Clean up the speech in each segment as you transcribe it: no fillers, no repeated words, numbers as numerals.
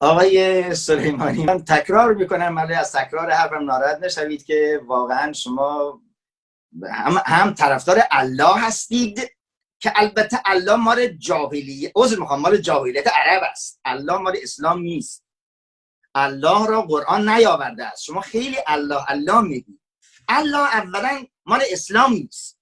آقای سلیمانی، من تکرار میکنم ولی از تکرار حرفم ناراحت نشوید که واقعا شما هم طرفدار الله هستید که البته الله مال جاهلیت، عذر میخوام، مال جاهلیت عرب است. الله مال اسلام نیست. الله را قرآن نیاورده است. شما خیلی الله میگید. الله اولا مال اسلام نیست.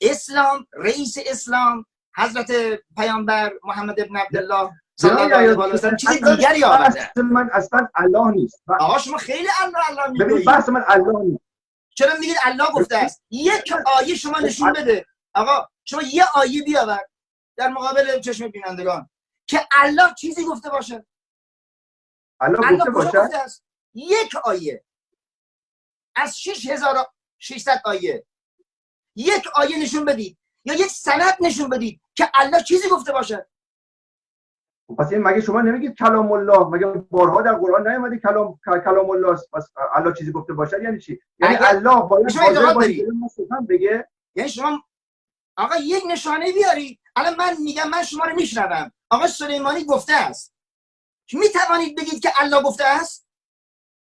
اسلام، رئیس اسلام حضرت پیامبر محمد ابن عبدالله صلی الله علیه و سلم چیز دیگری آورده. من اصلا الله نیست. آقا شما خیلی الله ببین میگید. بحث من الله نیست. چرا میگید الله گفته است؟ یک آیه شما نشون بده. آقا شما یه آیه بیاور در مقابل چشم بینندگان که الله چیزی گفته باشه. الله گفته باشه؟ یک آیه از 6600 آیه یک آیه نشون بدید یا یک سند نشون بدید که الله چیزی گفته باشه. پس این مگه شما نمیگید کلام الله؟ مگه بارها در قرآن نیامده کلام الله است؟ پس الله چیزی گفته باشه یعنی چی؟ یعنی الله باید حاضر باشه بگه؟ یعنی شما آقا یک نشانه بیاری. الان من میگم من شما رو میشنوم، آقا سلیمانی گفته است، میتوانید بگید که الله گفته است؟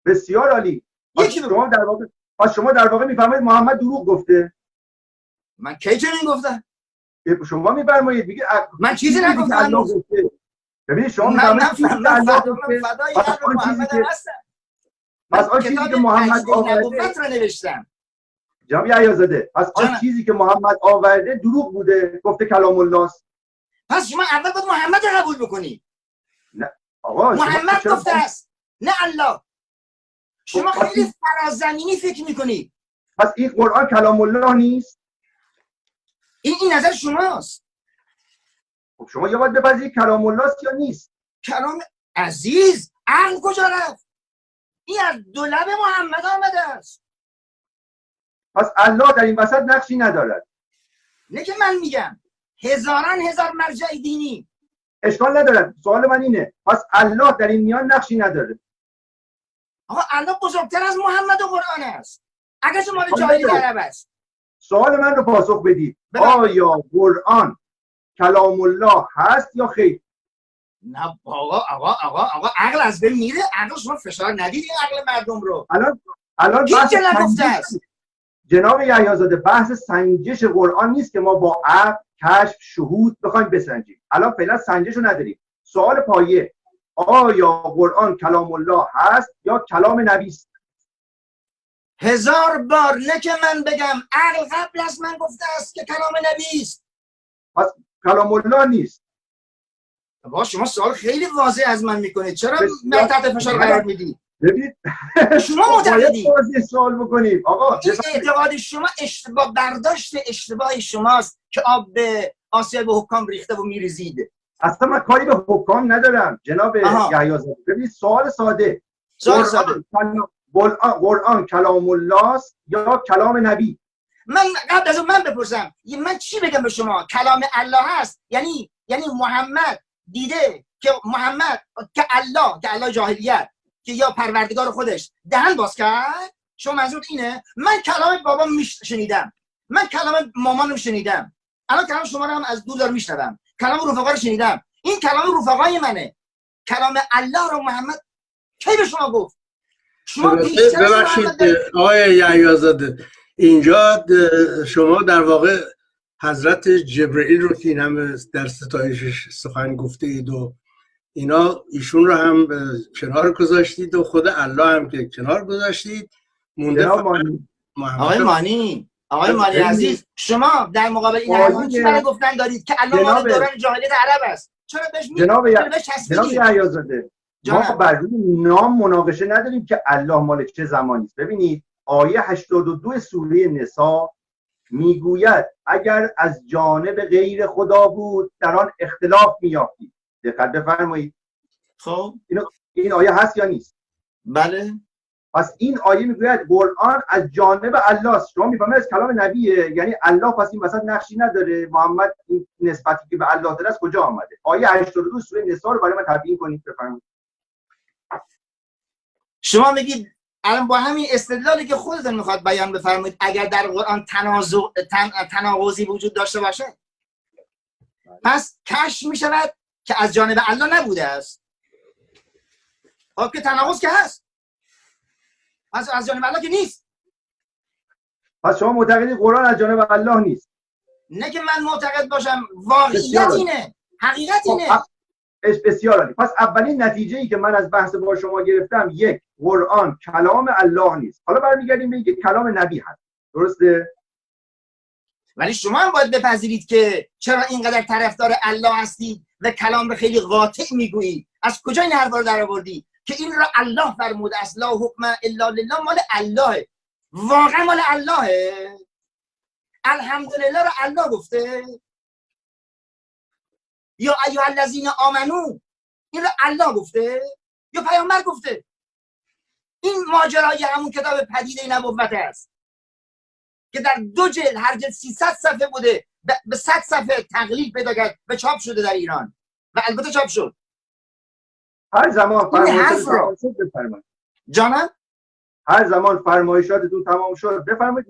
بسیار عالی. شما در واقع میفرمایید محمد دروغ گفته. من کی چنین گفتم؟ شما میفرمایید میگید من چیزی نگفتم. ببینید شما میفرمایید الله گفته. پس آن چیزی که محمد آورده رو نوشتم. جناب یحیی پس آن چیزی که محمد آورده دروغ بوده، گفته کلام الله است. پس شما اول باید محمد رو قبول بکنید. نه آقا محمد گفته است نه الله. شما خیلی فرازمینی فکر میکنید. پس این قرآن کلام الله نیست؟ این نظر شماست. خب شما یا باید بپذیرید کلام الله است یا نیست. کلام عزیز، عقل کجا رفت؟ این از دو لب محمد آمده است. پس الله در این وسط نقشی ندارد. نه که من میگم هزاران هزار مرجع دینی. اشکال ندارد. سوال من اینه پس الله در این میان نقشی نداره. آقا الله بزرگتر از محمد و قرآن است. اگر شما جاهلی عرب است. سوال من رو پاسخ بدید. آیا قرآن کلام الله هست یا خیر؟ نه آقا عقل از بین میره. عقل شما فشار ندید این عقل مردم رو. الان هیچ نگفته است. جناب یحیی بحث سنجش قرآن نیست که ما با عقل، کشف، شهود بخوایم بسنجیم. الان فعلا سنجشو نداریم. سوال پایه آیا قرآن کلام الله هست یا کلام نبی است؟ هزار بار نه که من بگم عقل قبل از من گفته است که کلام نبی است. پس کلام الله نیست. با شما سوال خیلی واضح از من میکنید. چرا من تحت فشار قرار میدید؟ ببینید شما معتقدید واضح سوال بکنیم. آقا این اعتقاد شما اشتباه، برداشت اشتباه شماست که آب به آسیاب حکام ریخته و میریزید. اصلا من کاری به حکام ندارم جناب یحیی. ببینید سوال ساده. قرآن کلام الله است یا کلام نبی؟ من قبل از من بپرسم من چی بگم به شما؟ کلام الله هست یعنی محمد دیده که محمد که الله جاهلیت که یا پروردگار خودش دهن باز کرد. شما منظور اینه؟ من کلام بابام شنیدم، من کلام مامانم شنیدم، الان کلام شما رو هم از دور دارم میشنوم، کلام رفقا رو شنیدم. این کلام رفقای منه. کلام الله رو محمد کی به شما گفت؟ شما ببخشید آقای یحیی زاده، اینجا شما در واقع حضرت جبرئیل رو که این هم در ستایشش سخن گفته اید و اینا، ایشون رو هم کنار گذاشتید و خود الله هم که کنار گذاشتید. مونده آقای مانی عزیز، شما در مقابل این حرفان چی برای گفتن دارید که الله مال دوران جاهلیت عرب است؟ چرا بهش جناب یحیی زاده ما بر روی نام مناقشه نداریم که الله مال چه زمانی است. ببینید آیه 82 سوره نساء میگوید اگر از جانب غیر خدا بود در آن اختلاف می‌یافتید. دقت بفرمایید. خب این آیه هست یا نیست؟ بله. پس این آیه میگوید قرآن از جانب الله است. شما میفهمید از کلام نبیه، یعنی الله پس این وسط نقشی نداره. محمد این نسبتی که به الله داره از کجا آمده؟ آیه 82 سوره نساء رو برای من تبیین کنید بفرمایید. شما میگید الان با همین استدلالی که خودتون میخواد بیان بفرمایید اگر در قرآن تناقضی وجود داشته باشه پس کشف میشود که از جانب الله نبوده است. خب که تناقض که هست، از جانب الله که نیست. پس شما معتقدی قرآن از جانب الله نیست؟ نه که من معتقد باشم، واقعیت اینه، حقیقت اینه. بسیار عالی. پس اولین نتیجه‌ای که من از بحث با شما گرفتم، یک، قرآن کلام الله نیست. حالا برمیگردیم به اینکه کلام نبی هست، درسته؟ ولی شما هم باید بپذیرید که چرا اینقدر طرفدار الله هستید و کلام رو خیلی قاطع میگویید. از کجا این حرفا رو درآوردی که این را الله فرموده است لا حکم الا لله؟ مال الله، واقعا مال اللهه. الحمدلله رو الله گفته، یا ایها الذین آمنو این رو الله گفته یا پیامبر گفته؟ این ماجرای همون کتاب پدیده نبوت است که در 2 جلد، هر جلد 300 صفحه بوده، به 100 صفحه تقلیل پیدا کرد و چاپ شده در ایران و البته چاپ شد. هر زمان فرمایشاتتون شد بفرمایید. جانم هر زمان فرمایشاتتون تمام شد بفرمایید.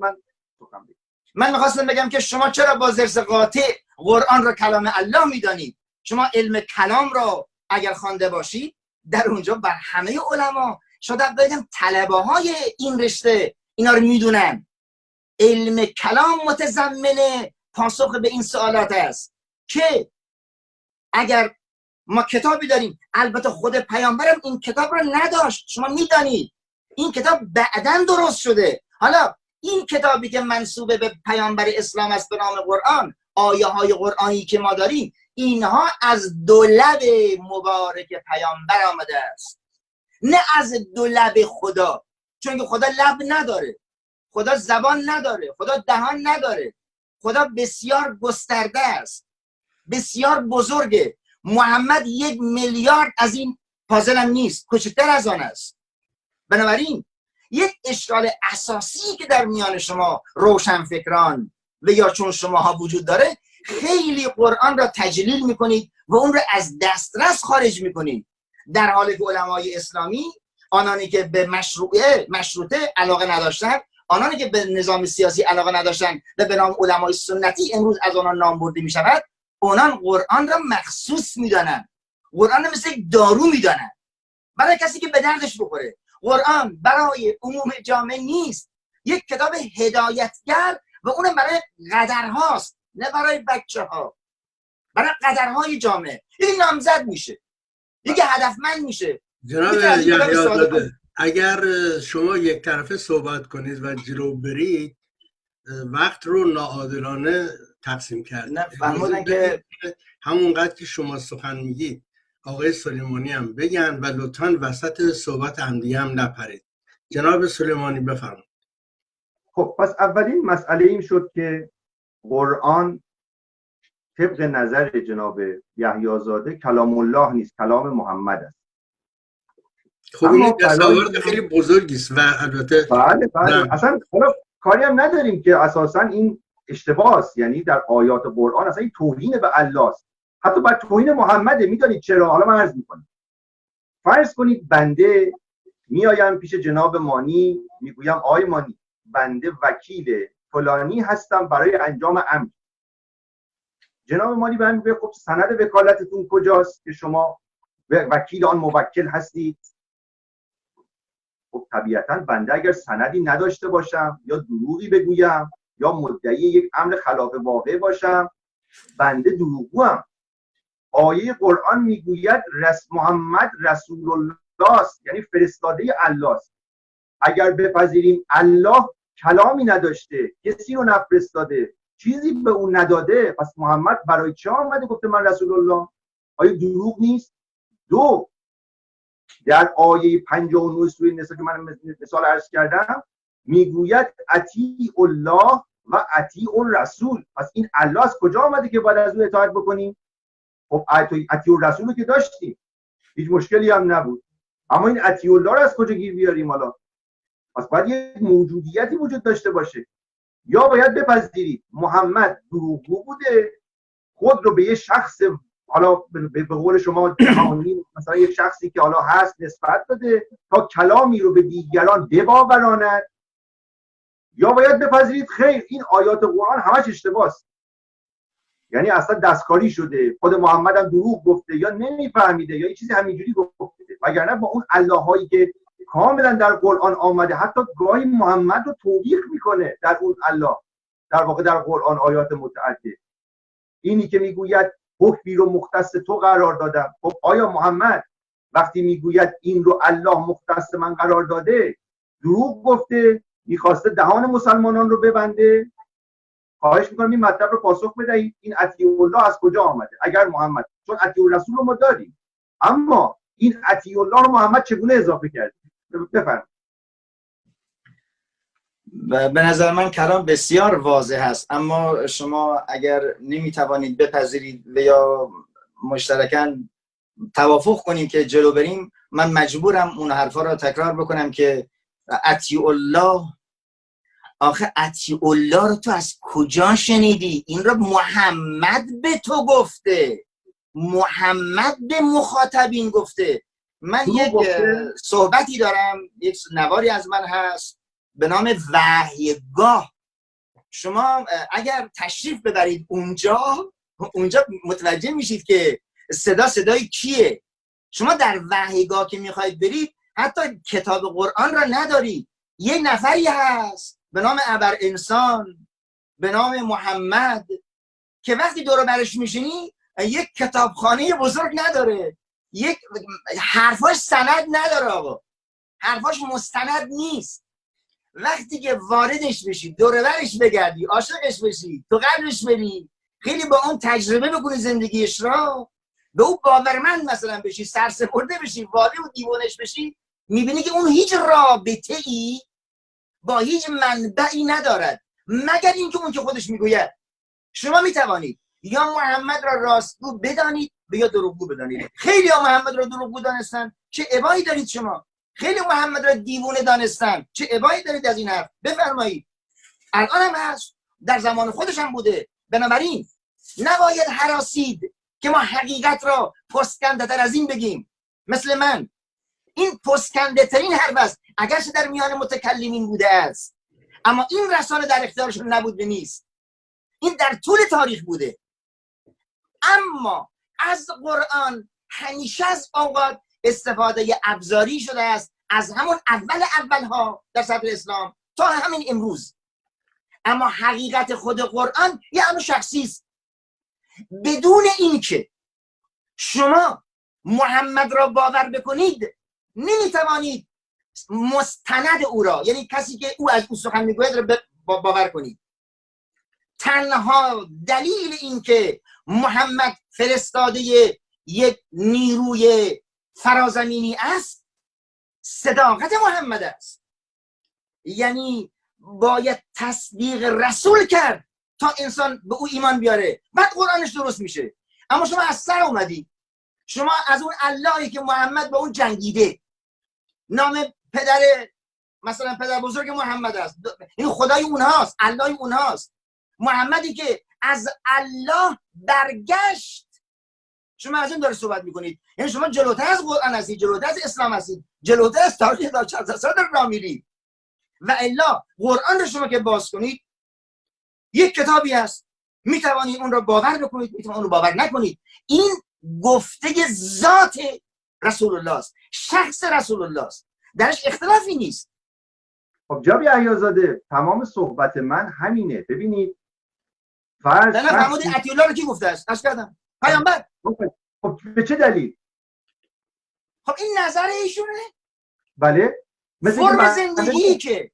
من میخواستم بگم که شما چرا با ضرس قاطع قرآن رو کلام الله میدانید؟ شما علم کلام رو اگر خوانده باشید، در اونجا بر همه علما، شاید بگم طلبه های این رشته اینا رو میدونن. علم کلام متضمن پاسخ به این سوالات است که اگر ما کتابی داریم، البته خود پیامبرم این کتاب رو نداشت، شما میدانید این کتاب بعداً درست شده. حالا این کتابی که منسوب به پیامبر اسلام است به نام قرآن، آیه های قرآنی که ما داریم، اینها از 2 لب مبارک پیامبر آمده است، نه از 2 لب خدا. چون که خدا لب نداره، خدا زبان نداره، خدا دهان نداره، خدا بسیار گسترده است، بسیار بزرگه. محمد 1 میلیارد از این پازل هم نیست، کوچکتر از آن است. بنابراین یک اشکال اساسی که در میان شما روشنفکران و یا چون شماها وجود داره، خیلی قرآن را تجلیل میکنید و اون را از دسترس خارج میکنید، در حالی که علمای اسلامی، آنانی که به مشروطه علاقه نداشتن، آنانی که به نظام سیاسی علاقه نداشتن و به نام علمای سنتی امروز از آنان نام برده میشود، آنان قرآن را مخصوص میدانن، قرآن را مثل یک دارو میدانن برای کسی که به دردش بخوره. قرآن برای عموم جامعه نیست، یک کتاب هدایتگر و اونم برای قدرهاست، نه برای بچه ها، برای قدرهای جامعه. یکی نامزد میشه، یکی هدفمند میشه. جناب یحیی، اگر شما یک طرفه صحبت کنید و جلو برید، وقت رو ناعادلانه تقسیم کرد. نه فرمودن که همونقدر که شما سخن میگید آقای سلیمانی هم بگن و لطفاً وسط صحبت همدیگه هم نپرید. جناب سلیمانی بفرمایید. خب پس اولین مسئله این شد که قرآن طبق نظر جناب یحیی زاده کلام الله نیست، کلام محمد است. خب این تصور خیلی بزرگی است و البته بله اصلا کاری هم نداریم که اساسا این اشتباه است. یعنی در آیات قرآن اصلا این توهین به الله است، حتی بر توهین محمده. میدونید چرا؟ حالا من عرض میکنم. فرض کنید بنده میایم پیش جناب مانی، میگویم آقای مانی، بنده وکیل فلانی هستم برای انجام امر. جناب مانی به من میگه خب سند وکالتتون کجاست که شما وکیل آن موکل هستید؟ خب طبیعتا بنده اگر سندی نداشته باشم یا دروغی بگویم یا مدعی یک امر خلاف واقع باشم، بنده دروغگوام. آیه قرآن میگوید محمد رسول الله است، یعنی فرستاده الله است. اگر بپذیریم الله کلامی نداشته، کسی رو نفرستاده، چیزی به اون نداده، پس محمد برای چه آمده گفته من رسول الله؟ آیا دروغ نیست؟ 2 در آیه 59 سوره نساء که من مثال عرض کردم میگوید اطیع الله و اطیع الرسول. پس این الله از کجا آمده که باید از اون اطاعت بکنیم؟ خب اطیع الرسول رو که داشتیم، هیچ مشکلی هم نبود، اما این اطیع الله رو از کجا گیر بیاریم حالا؟ پس باید یک موجودیتی وجود داشته باشه. یا باید بپذیرید محمد دروغگو بوده، خود رو به یه شخص، حالا به قول شما جهانی، مثلا یک شخصی که حالا هست نسبت داده تا کلامی رو به دیگران بباوراند. یا باید بپذیرید خیر، این آیات قرآن همش اشتباه است، یعنی اصلا دستکاری شده، خود محمد هم دروغ گفته یا نمیفهمیده یا یه چیزی همینجوری گفته. وگرنه با اون الله هایی که کاملا در قرآن آمده، حتی گاهی محمد رو توبیخ میکنه در اون الله، در واقع در قرآن آیات متعدد. اینی که میگوید حکمی رو مختص تو قرار دادم، خب آیا محمد وقتی میگوید این رو الله مختص من قرار داده دروغ گفته، میخواسته دهان مسلمانان رو ببنده؟ خواهش میکنم این مطلب رو پاسخ بدهید. این اطیع الله از کجا آمده؟ اگر محمد، چون اطیع الرسول رو ما داریم، اما این اطیع الله رو محمد چگونه اضافه کرده؟ بفرمایید. به نظر من کلام بسیار واضح است، اما شما اگر نمیتوانید بپذیرید و یا مشترکاً توافق کنیم که جلو بریم، من مجبورم اون حرفا رو تکرار بکنم که اطیع الله، آخه اطیع الله رو تو از کجا شنیدی؟ این رو محمد به تو گفته، محمد به مخاطبین گفته. من یک صحبتی دارم، یک نواری از من هست به نام وحیگاه. شما اگر تشریف ببرید اونجا متوجه میشید که صدای کیه. شما در وحیگاه که میخواید برید حتی کتاب قرآن را ندارید، یه نفری هست به نام ابر انسان، به نام محمد، که وقتی دور برش میشینی یک کتابخانه بزرگ نداره، یک حرفاش سند نداره، آقا حرفاش مستند نیست. وقتی که واردش بشی، دور برش بگردی، عاشقش بشی، تو قلبش بری، خیلی با اون تجربه بکنی زندگیش را، به اون باورمند مثلا بشی، سرسپرده بشی، وارد و دیوانش بشی، میبینی که اون هیچ رابطه ای با هیچ منبعی ندارد مگر اینکه اون که خودش میگوید. شما میتوانید یا محمد را راستگو بدانید یا دروغگو بدانید. خیلی ها محمد را دروغگو دانستن، چه ابایی دارید شما؟ خیلی محمد را دیوانه دانستن، چه ابایی دارید از این حرف؟ بفرمایید. الان هم هست، در زمان خودش هم بوده. بنابراین نباید هراسید که ما حقیقت را پستکنده تر از این بگیم. مثل من این پستکنده ترین حرف است، اگرچه در میان متکلمین بوده است، اما این رسانه در اختیارشون نبوده نیست، این در طول تاریخ بوده. اما از قرآن همیشه از اوقات استفاده ابزاری شده است، از همون اولها در صدر اسلام تا همین امروز. اما حقیقت خود قرآن یه امر شخصی است. بدون اینکه شما محمد را باور بکنید نمیتوانید مستند او را، یعنی کسی که او از او سخن میگوید را باور کنید. تنها دلیل این که محمد فرستاده یک نیروی فرازمینی است صداقت محمد است. یعنی باید تصدیق رسول کرد تا انسان به او ایمان بیاره، بعد قرآنش درست میشه. اما شما از سر اومدی، شما از اون اللهی که محمد با اون جنگیده، نام پدر مثلا پدر بزرگ محمد است، این خدای اونهاست، الله اونهاست، محمدی که از الله برگشت، شما از این داره صحبت میکنید. یعنی شما جلوتر از قرآن هستید، جلوتر از اسلام هستید، جلوتر از تاریخ 1400 سال در راه میرید. و الا قرآن رو شما که باز کنید یک کتابی هست، میتوانید اون رو باور بکنید، میتوانید اون رو باور نکنید. این گفته ذات رسول الله است، شخص رسول الله است، درش اختلافی نیست. خب جناب یحیی تمام صحبت من همینه. ببینید فرض فرمودید اطیع الله رو کی گفته است؟ اش کردم پیامبر. خب به چه دلیل؟ خب این نظر ایشونه. بله مثل فرم زندگی که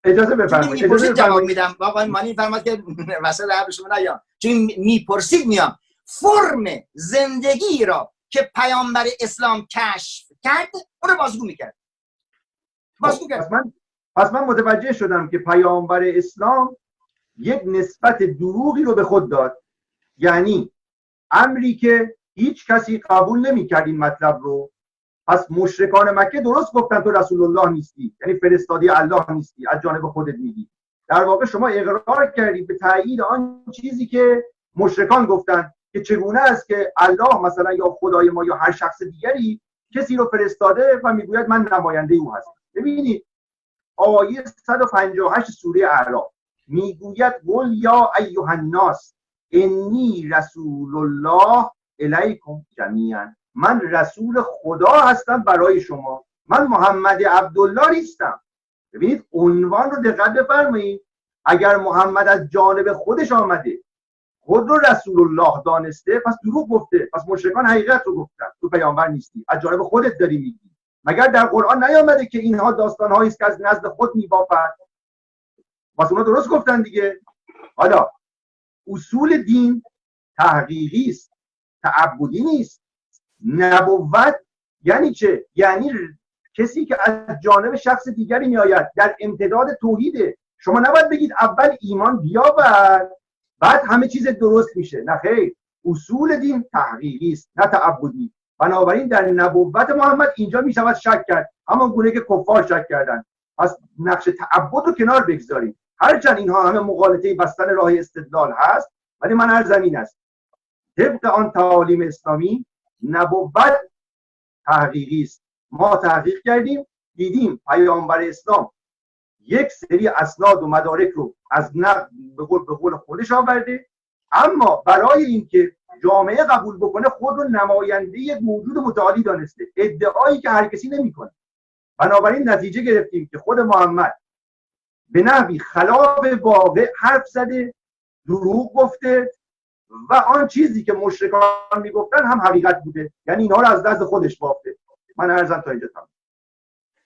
اجازه بفرمایید، اجازه جواب میدم. آقا مانی فرماد که واسه حرف شما نیام، چون میپرسید میام. فرم زندگی را که پیامبر اسلام کشف کرد اون رو بازگو میکرد. بازگو کرد. پس من متوجه شدم که پیامبر اسلام یک نسبت دروغی رو به خود داد، یعنی امری که هیچ کسی قبول نمی‌کرد این مطلب رو. پس مشرکان مکه درست گفتن تو رسول الله نیستی، یعنی فرستاده الله نیستی، از جانب خودت میگی. در واقع شما اقرار کردید به تایید آن چیزی که مشرکان گفتن که چگونه است که الله مثلا یا خدای ما یا هر شخص دیگری کسی رو فرستاده و میگوید من نماینده او هستم. ببینید آیه 158 سوره اعراف میگوید قل یا ایها الناس انی رسول الله الیکم جمیعا. من رسول خدا هستم برای شما، من محمد عبدالله نیستم. ببینید عنوان رو دقت بفرمایید. اگر محمد از جانب خودش آمده، خود رو رسول الله دانسته، پس دروغ گفته، پس مشرکان حقیقت رو گفتن، تو پیامبر نیستی، از جانب خودت داری میگی. مگر در قرآن نیامده که اینها داستان‌هایی است که از نزد خود میبافد؟ پس اونا درست گفتن دیگه. حالا اصول دین تحقیقی است، تعبدی نیست. نبوت یعنی چه؟ یعنی کسی که از جانب شخص دیگری میآید، در امتداد توحیده. شما نباید بگید اول ایمان بیاور بعد همه چیز درست میشه. نه خیر، اصول دین تحقیقی است نه تعبدی. بنابراین در نبوت محمد اینجا میشود شک کرد، همان گونه که کفار شک کردند. پس نقش تعبد رو کنار بگذارید. هرچند اینها همه مغالطه بستن راه استدلال هست، ولی من عرضم این است طبق آن تعالیم اسلامی نبوت تحقیقی است. ما تحقیق کردیم، دیدیم پیامبر اسلام یک سری اسناد و مدارک رو از به قول خودش آورده، اما برای اینکه جامعه قبول بکنه خود رو نماینده یک موجود متعالی دانسته، ادعایی که هر کسی نمیکنه. بنابراین نتیجه گرفتیم که خود محمد به نحوی خلاف واقع حرف زده، دروغ گفته و آن چیزی که مشرکان میگفتن هم حقیقت بوده، یعنی اینها رو از دست خودش بافته. من عرضم تا اینجا تمام.